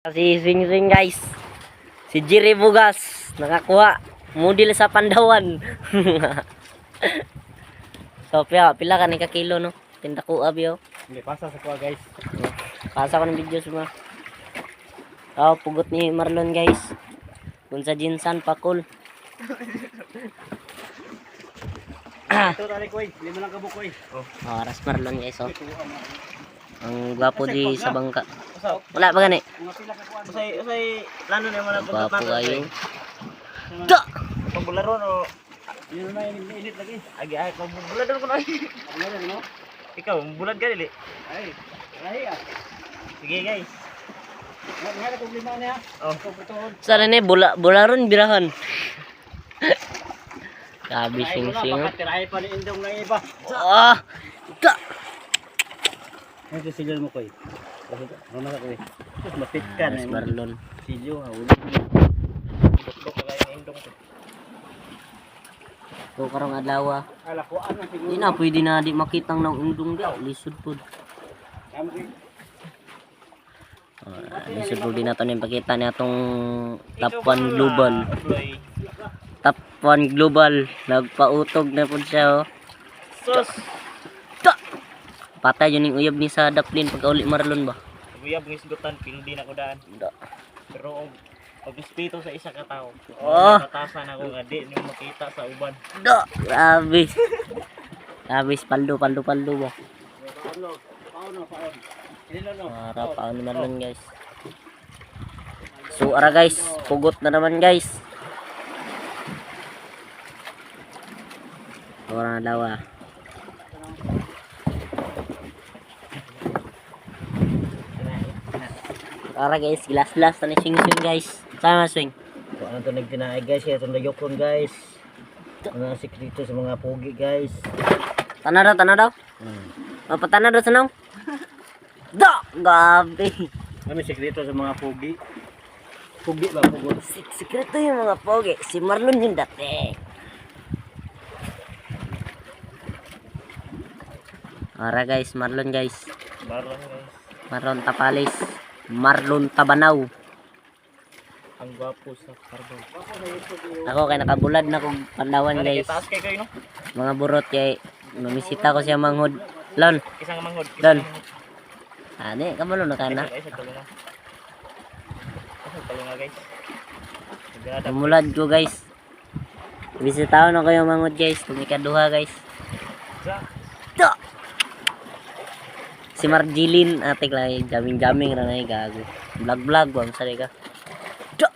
Si Sing Sing guys. Si Jerry Bugas nakakuha model sa Pandawan. So pila ka ni ka kilo no? Tinda ko abyo. Hindi pasa sa kuha guys. Pasa ko ng video suma. Oh, pugot ni Marlon guys. Kung sa Jinsan pakul. Ito tali ko eh. Lima lang kabukoy. Oh. Oh, Ras Marlon guys oh. Ang gwapo di sa bangka. Wala pa gani. Usay lalo na mo na Gwapo kayo. Da. Pambularon o yun na init lagi. Agi ay pambuladon ko na. Pambularon no. Ikaw bulad ka dili. Ay. Ay ah. Sige guys. Nga ko lima niya. Oh, putuon. Sana ni bularon birahan. Sabi sing-sing. Tirahay pa ni indong na iba. Ah. Da. Ito sigal mo koy. Ano na koy? Mapit ka Ras na. Marlon. Silyo ha. Dok ka kay indong ko. So karong adlaw. Ala ko ano siguro. Di na pwede na di makitang nang undong di lisod pud. Lisod pud din nato ning pakita ni atong top 1 global. Top 1 global nagpautog na pud siya oh. Sus. Da! Patay yun yung uyab ni sa Daplin pagka uli Marlon ba? Uyab ng isgutan pildi na ko daan. Da. Pero pag-spito sa isa ka tao. Oh. Matasan ako nga di nyo makita sa uban. Da! Grabe. Grabe, paldo ba? Para paano ni Marlon guys. So ara guys, pugot na naman guys. Orang dawa. Ara guys, gilas-gilas na swing guys. Sama swing. So ano to nagtinaay guys, itong dayokon guys. Mga sekreto sa mga pugi guys. Tanah daw. Apa tanah daw sanong? Da! Gabi. Ano sekreto sa mga pugi? Pugi ba pugot? Sikreto yung mga pogi. Si Marlon yung dati. Ara guys, Marlon guys. Barang guys. Marlon Tapalis. Marlon Tabanaw. Ang gwapo sa carbon. Ako kay nakabulad na kong Pandawan guys. Taas kay kayo no? Mga burot kay numisita ko siya manghod. Lon. Isang manghod. Don. Ani, kamalo na kana. Isang talunga. Isang talunga guys. Nagdadap. Namulad ko guys. Bisitaw na kayo manghod guys. Tumikaduha guys. Da! Si Marjilin atik lang jaming-jaming ra nay gago. Vlog bang sari ka. Da!